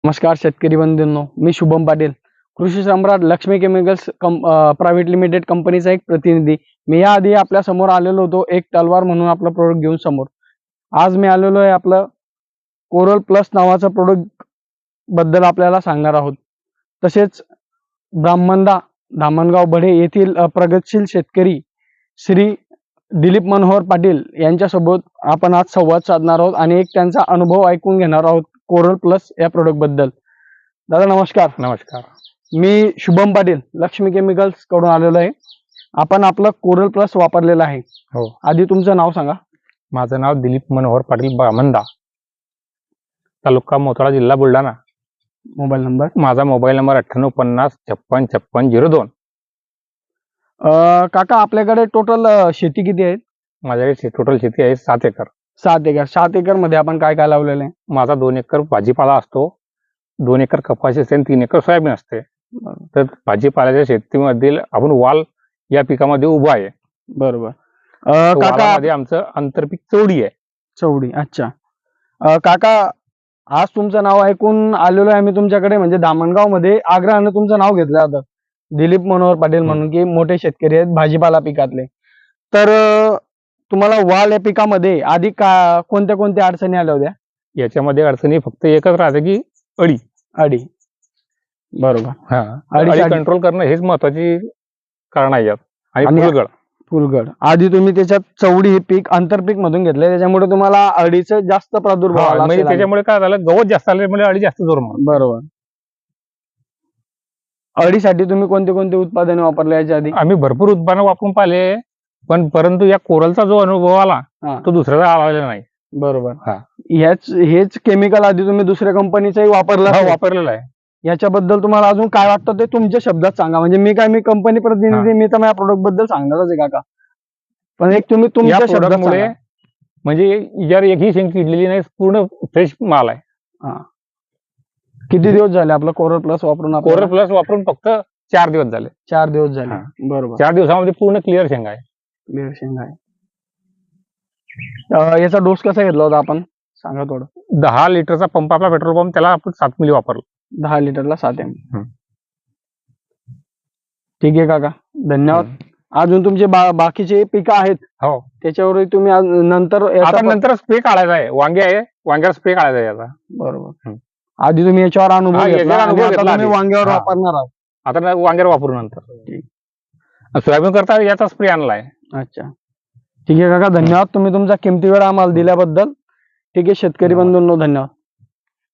नमस्कार शेतकरी बंधूंनो, मी शुभम पाटील, कृषी सम्राट लक्ष्मी केमिकल्स प्रायव्हेट लिमिटेड कंपनीचा एक प्रतिनिधी. मी याआधी आपल्या समोर आलेलो होतो एक तलवार म्हणून आपला प्रोडक्ट घेऊन समोर. आज मी आलेलो आहे आपलं कोरल प्लस नावाचं प्रोडक्ट बद्दल आपल्याला सांगणार आहोत. तसेच ब्राह्मणदा धामणगाव बढे येथील प्रगतशील शेतकरी श्री दिलीप मनोहर पाटील यांच्यासोबत आपण आज संवाद साधणार आहोत आणि एक त्यांचा अनुभव ऐकून घेणार आहोत कोरल प्लस या प्रोडक्ट बद्दल. दादा नमस्कार. नमस्कार. मी शुभम पाटील लक्ष्मी केमिकल्स कडून आलेलो आहे. आपण आपलं कोरल प्लस वापरलेलं आहे. हो. आधी तुमचं नाव सांगा. माझं नाव दिलीप मनोहर पाटील ब्राह्मणदा, तालुका मोताळा, जिल्हा बुलढाणा. Mobile number. माझा मोबाईल नंबर 9850565602. काका आपल्याकडे टोटल शेती किती आहे? माझ्याकडे टोटल शेती आहे 7 एकर. 7 एकर. 7 एकर मध्ये आपण काय काय लावलेलं आहे? माझा 2 एकर भाजीपाला असतो, 2 एकर कपाशी असते आणि 3 एकर सोयाबीन असते. तर भाजीपाल्याच्या शेतीमधील आपण वाल या पिकामध्ये उभा आहे. बरोबर. काका काका आमचं आंतरपीक चवडी आहे. चवडी. अच्छा. काका आज तुमचं नाव ऐकून आलेलो आहे आम्ही तुमच्याकडे, म्हणजे धामणगाव मध्ये आग्रहानं तुमचं नाव घेतलं जातं दिलीप मनोहर पाटील म्हणून, की मोठे शेतकरी आहेत भाजीपाला पिकातले. तर तुम्हाला वाल या पिकामध्ये आधी कोणत्या कोणत्या अडचणी आल्या होत्या? याच्यामध्ये अडचणी फक्त एकच राहते की अळी. अडी. बरोबर. हा, अळी कंट्रोल करणं हेच महत्वाची कारण आहे यात. आणि फुलगळ. फुलगड आधी तुम्ही त्याच्यात चवडी हे पीक आंतरपीक मधून घेतलंय, त्याच्यामुळे तुम्हाला अळीचं जास्त प्रादुर्भाव आला म्हणजे असेल. त्याच्यामुळे काय झालं, गवत जास्त आल्यामुळे अळी जास्त जोर मारते. बरोबर. अळीसाठी तुम्ही कोणते कोणते उत्पादने वापरले याच्या आधी? आम्ही भरपूर उत्पादन वापरून पाहिले, पण परंतु या कोरलचा जो अनुभव आला तो दुसऱ्याला आलेला नाही. बरोबर. हा. हेच केमिकल आधी तुम्ही दुसऱ्या कंपनीचंही वापरलं? वापरलेलं आहे. याच्याबद्दल तुम्हाला अजून काय वाटतं ते तुमच्या शब्दात सांगा. म्हणजे मी कंपनी प्रतिनिधी, मी तर माझ्या प्रोडक्ट बद्दल सांगणारच आहे काका, पण एक तुम्ही तुमच्या शब्दात सांगा. म्हणजे जर एकही शेंग किडलेली नाही, पूर्ण फ्रेश माल आहे. किती दिवस झाले आपलं कोरल प्लस वापरून? कोरल प्लस वापरून फक्त 4 दिवस झाले. 4 दिवस झाले. बरोबर. 4 दिवसामध्ये पूर्ण क्लिअर शेंग आहे. क्लिअर शेंग आहे. याचा डोस कसा घेतला होता आपण, सांगा थोडं. 10 लिटरचा पंप, आपला पेट्रोल पंप, त्याला आपण 7 मिली वापरलं. 10 लिटरला 7 ml. ठीक आहे काका, धन्यवाद. अजून तुमचे बाकीचे पिकं आहेत, हो, त्याच्यावर तुम्ही नंतर स्प्रे काढायचा आहे. वांगे आहे, वांग्यावर स्प्रे काढायचा आहे याचा. बरोबर. आधी तुम्ही याच्यावर अनुभव घेतला, तुम्ही वांग्यावर वापरणार आहात. आता वांग्यावर वापरू नंतर. सोयाबीन करता याचा स्प्रे आणलाय. अच्छा, ठीक आहे काका, धन्यवाद. तुम्ही तुमचा किमती वेळ आम्हाला दिल्याबद्दल. ठीक आहे शेतकरी बंधूंनो, धन्यवाद.